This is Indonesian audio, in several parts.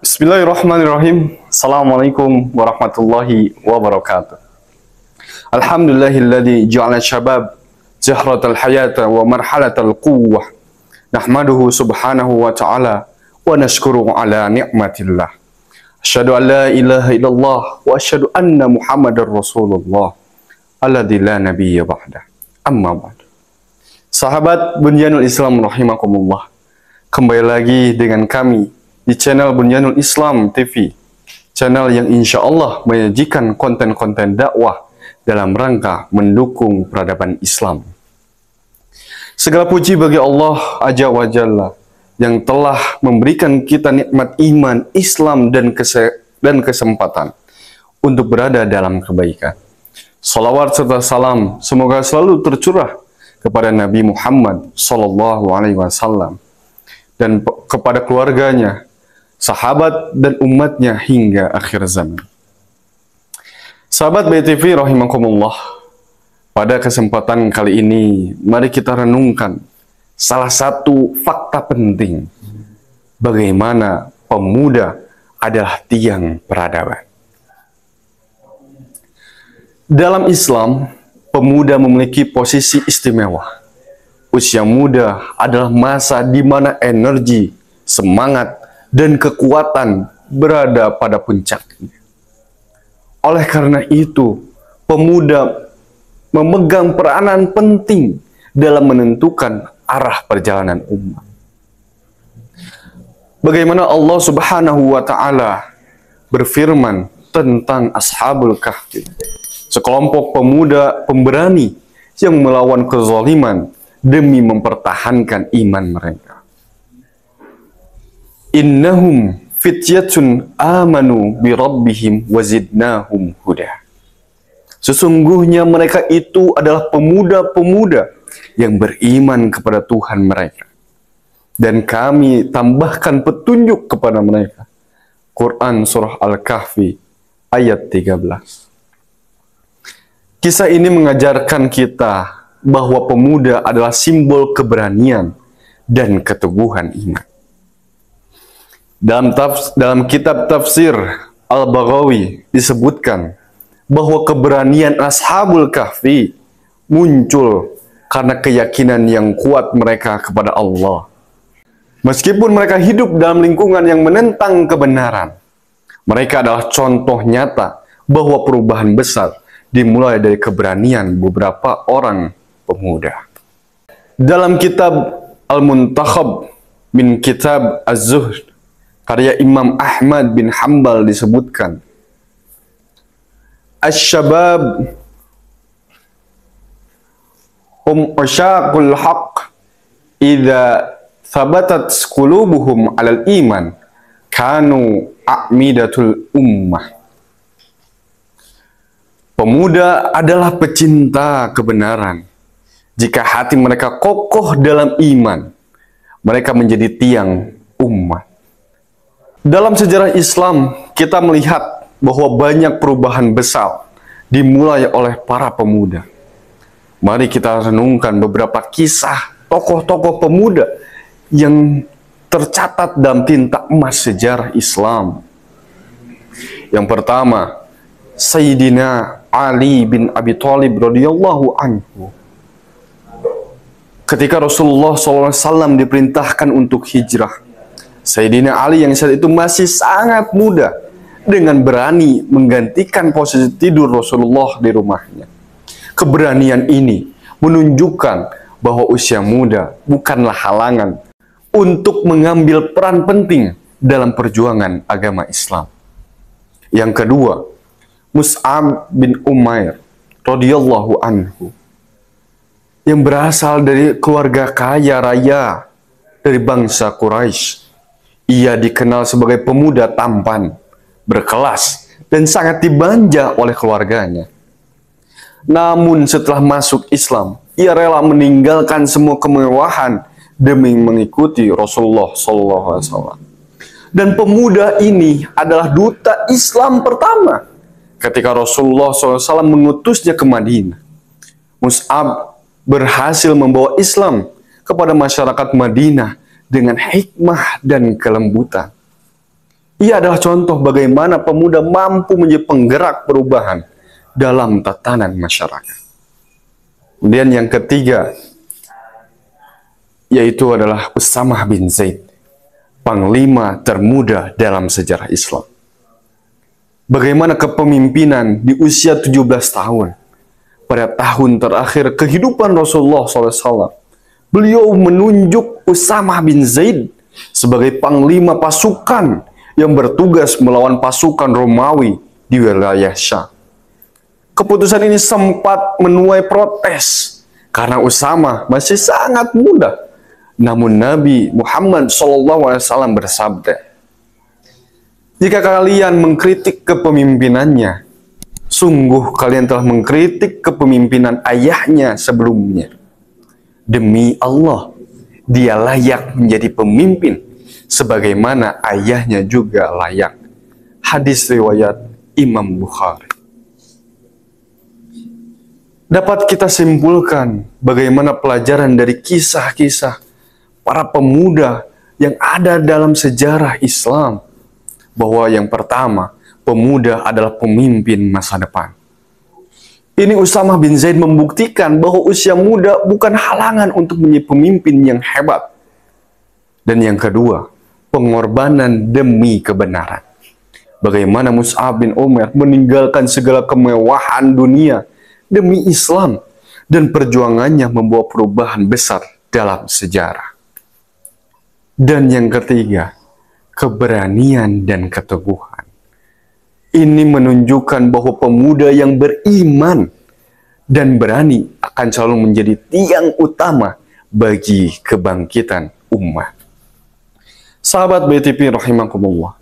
Bismillahirrahmanirrahim. Assalamualaikum warahmatullahi wabarakatuh. Alhamdulillahilladzi ja'ala syabab zahratal hayata wa marhalatal quwwah. Nahmaduhu subhanahu wa ta'ala wa nashkuru ala ni'matillah. Asyhadu an la ilaha illallah wa asyhadu anna Muhammadar Rasulullah alladzi la nabiyya ba'dah. Amma ba'du. Sahabat Bunyanul Islam rahimakumullah. Kembali lagi dengan kami di channel Bunyanul Islam TV, channel yang insya Allah menyajikan konten-konten dakwah dalam rangka mendukung peradaban Islam. Segala puji bagi Allah Azza wa Jalla yang telah memberikan kita nikmat iman, Islam, dan kesempatan untuk berada dalam kebaikan. Salawat serta salam semoga selalu tercurah kepada Nabi Muhammad SAW dan kepada keluarganya, sahabat dan umatnya hingga akhir zaman. Sahabat BTV rahimakumullah, pada kesempatan kali ini mari kita renungkan salah satu fakta penting bagaimana pemuda adalah tiang peradaban. Dalam Islam, pemuda memiliki posisi istimewa. Usia muda adalah masa di mana energi, semangat, dan kekuatan berada pada puncaknya. Oleh karena itu, pemuda memegang peranan penting dalam menentukan arah perjalanan umat. Bagaimana Allah Subhanahu wa Ta'ala berfirman tentang Ashabul Kahfi, sekelompok pemuda pemberani yang melawan kezaliman demi mempertahankan iman mereka. Innahum fityatun amanu bi rabbihim wazidnahum huda. Sesungguhnya mereka itu adalah pemuda-pemuda yang beriman kepada Tuhan mereka, dan kami tambahkan petunjuk kepada mereka. Quran Surah Al-Kahfi ayat 13. Kisah ini mengajarkan kita bahwa pemuda adalah simbol keberanian dan keteguhan iman. Dalam kitab tafsir Al-Baghawi disebutkan bahwa keberanian Ashabul Kahfi muncul karena keyakinan yang kuat mereka kepada Allah. Meskipun mereka hidup dalam lingkungan yang menentang kebenaran, mereka adalah contoh nyata bahwa perubahan besar dimulai dari keberanian beberapa orang pemuda. Dalam kitab Al-Muntakhab min Kitab Az-Zuhd karya Imam Ahmad bin Hanbal disebutkan, Asy-syabab hum usyaqul haqq idza thabatat qulubuhum 'alal iman kanu a'midatul ummah. Pemuda adalah pecinta kebenaran. Jika hati mereka kokoh dalam iman, mereka menjadi tiang umat. Dalam sejarah Islam, kita melihat bahwa banyak perubahan besar dimulai oleh para pemuda. Mari kita renungkan beberapa kisah tokoh-tokoh pemuda yang tercatat dalam tinta emas sejarah Islam. Yang pertama, Sayyidina Ali bin Abi Thalib radhiyallahu anhu. Ketika Rasulullah SAW diperintahkan untuk hijrah, Sayyidina Ali yang saat itu masih sangat muda dengan berani menggantikan posisi tidur Rasulullah di rumahnya. Keberanian ini menunjukkan bahwa usia muda bukanlah halangan untuk mengambil peran penting dalam perjuangan agama Islam. Yang kedua, Mus'ab bin Umair radhiyallahu anhu, yang berasal dari keluarga kaya raya dari bangsa Quraisy. Ia dikenal sebagai pemuda tampan, berkelas, dan sangat dimanja oleh keluarganya. Namun setelah masuk Islam, ia rela meninggalkan semua kemewahan demi mengikuti Rasulullah SAW. Dan pemuda ini adalah duta Islam pertama ketika Rasulullah SAW mengutusnya ke Madinah. Mus'ab berhasil membawa Islam kepada masyarakat Madinah dengan hikmah dan kelembutan. Ia adalah contoh bagaimana pemuda mampu menjadi penggerak perubahan dalam tatanan masyarakat. Kemudian yang ketiga, yaitu adalah Usamah bin Zaid, panglima termuda dalam sejarah Islam. Bagaimana kepemimpinan di usia 17 tahun, pada tahun terakhir kehidupan Rasulullah SAW, beliau menunjuk Usamah bin Zaid sebagai panglima pasukan yang bertugas melawan pasukan Romawi di wilayah Syam. Keputusan ini sempat menuai protes karena Usamah masih sangat muda. Namun Nabi Muhammad SAW bersabda, "Jika kalian mengkritik kepemimpinannya, sungguh kalian telah mengkritik kepemimpinan ayahnya sebelumnya. Demi Allah, dia layak menjadi pemimpin sebagaimana ayahnya juga layak." Hadis riwayat Imam Bukhari. Dapat kita simpulkan bagaimana pelajaran dari kisah-kisah para pemuda yang ada dalam sejarah Islam, bahwa yang pertama, pemuda adalah pemimpin masa depan. Ini Usamah bin Zaid membuktikan bahwa usia muda bukan halangan untuk menjadi pemimpin yang hebat. Dan yang kedua, pengorbanan demi kebenaran. Bagaimana Mus'ab bin Umair meninggalkan segala kemewahan dunia demi Islam, dan perjuangannya membawa perubahan besar dalam sejarah. Dan yang ketiga, keberanian dan keteguhan. Ini menunjukkan bahwa pemuda yang beriman dan berani akan selalu menjadi tiang utama bagi kebangkitan umat. Sahabat BTP rahimakumullah,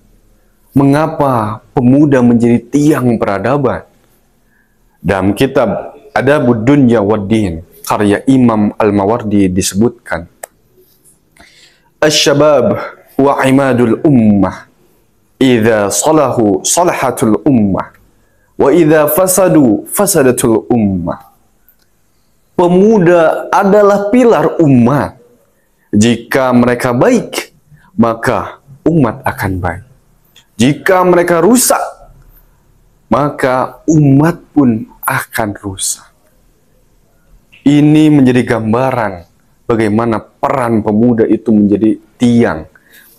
mengapa pemuda menjadi tiang peradaban? Dalam kitab Adabud Dunya Waddin, karya Imam Al-Mawardi disebutkan, "Asy-syabab wa imadul ummah, idza salahu salahatul ummah, wa idza fasadu fasadatul ummah." Pemuda adalah pilar umat. Jika mereka baik, maka umat akan baik. Jika mereka rusak, maka umat pun akan rusak. Ini menjadi gambaran bagaimana peran pemuda itu menjadi tiang,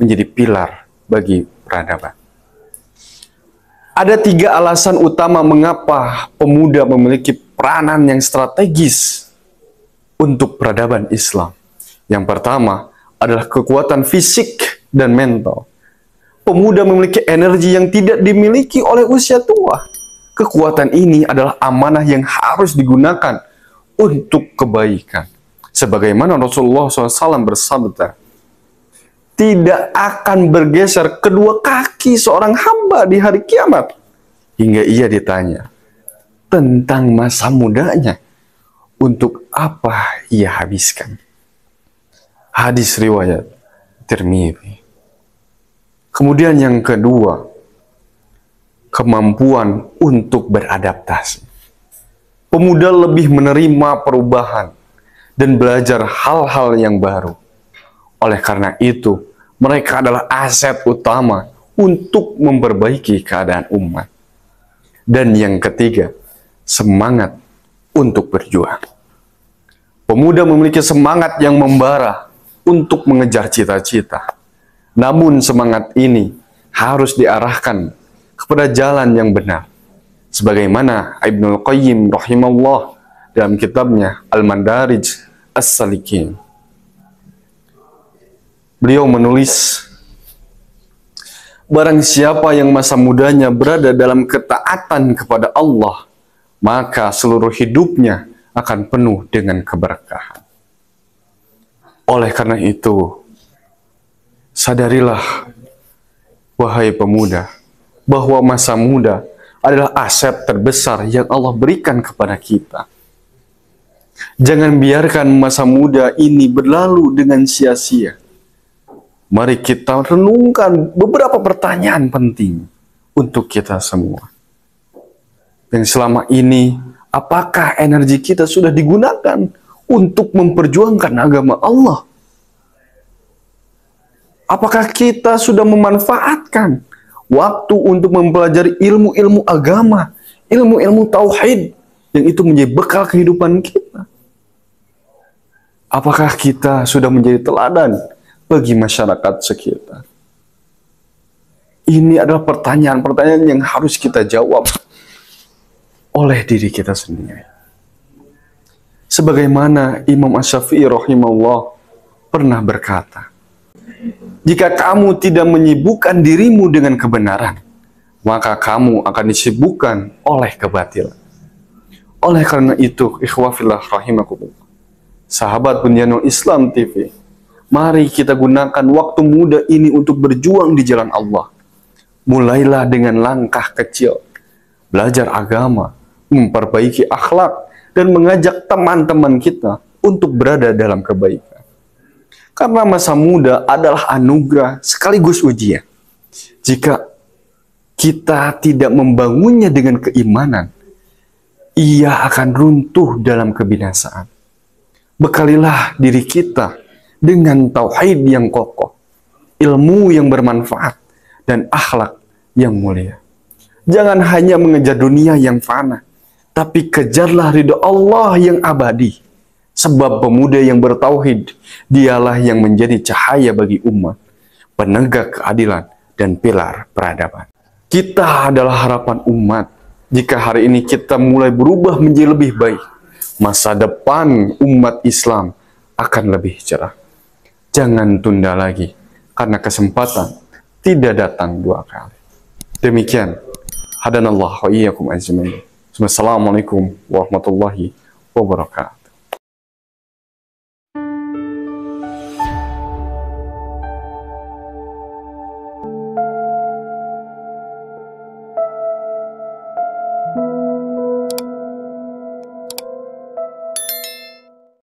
menjadi pilar bagi peradaban. Ada 3 alasan utama mengapa pemuda memiliki peranan yang strategis untuk peradaban Islam. Yang pertama adalah kekuatan fisik dan mental. Pemuda memiliki energi yang tidak dimiliki oleh usia tua. Kekuatan ini adalah amanah yang harus digunakan untuk kebaikan. Sebagaimana Rasulullah SAW bersabda, "Tidak akan bergeser kedua kaki seorang hamba di hari kiamat," hingga ia ditanya tentang masa mudanya, untuk apa ia habiskan. Hadis riwayat Tirmidzi. Kemudian yang kedua, kemampuan untuk beradaptasi. Pemuda lebih menerima perubahan dan belajar hal-hal yang baru. Oleh karena itu, mereka adalah aset utama untuk memperbaiki keadaan umat. Dan yang ketiga, semangat untuk berjuang. Pemuda memiliki semangat yang membara untuk mengejar cita-cita. Namun semangat ini harus diarahkan kepada jalan yang benar. Sebagaimana Ibnul Qayyim rahimahullah dalam kitabnya Al-Mandarij As-Salikin. Beliau menulis, "Barang siapa yang masa mudanya berada dalam ketaatan kepada Allah, maka seluruh hidupnya akan penuh dengan keberkahan." Oleh karena itu, sadarilah, wahai pemuda, bahwa masa muda adalah aset terbesar yang Allah berikan kepada kita. Jangan biarkan masa muda ini berlalu dengan sia-sia. Mari kita renungkan beberapa pertanyaan penting untuk kita semua. Yang selama ini, apakah energi kita sudah digunakan untuk memperjuangkan agama Allah? Apakah kita sudah memanfaatkan waktu untuk mempelajari ilmu-ilmu agama, ilmu-ilmu tauhid, yang itu menjadi bekal kehidupan kita. Apakah kita sudah menjadi teladan bagi masyarakat sekitar? Ini adalah pertanyaan-pertanyaan yang harus kita jawab oleh diri kita sendiri. Sebagaimana Imam Asy-Syafi'i rahimahullah pernah berkata, jika kamu tidak menyibukkan dirimu dengan kebenaran, maka kamu akan disibukkan oleh kebatilan. Oleh karena itu, ikhwafillah rahimakumullah, sahabat Bunyanul Islam TV, mari kita gunakan waktu muda ini untuk berjuang di jalan Allah. Mulailah dengan langkah kecil, belajar agama, memperbaiki akhlak, dan mengajak teman-teman kita untuk berada dalam kebaikan. Karena masa muda adalah anugerah sekaligus ujian. Jika kita tidak membangunnya dengan keimanan, ia akan runtuh dalam kebinasaan. Bekalilah diri kita dengan tauhid yang kokoh, ilmu yang bermanfaat, dan akhlak yang mulia. Jangan hanya mengejar dunia yang fana, tapi kejarlah ridho Allah yang abadi. Sebab pemuda yang bertauhid, dialah yang menjadi cahaya bagi umat, penegak keadilan, dan pilar peradaban. Kita adalah harapan umat. Jika hari ini kita mulai berubah menjadi lebih baik, masa depan umat Islam akan lebih cerah. Jangan tunda lagi, karena kesempatan tidak datang dua kali. Demikian, hadanallah wa iyyakum ajmain. Wassalamualaikum warahmatullahi wabarakatuh.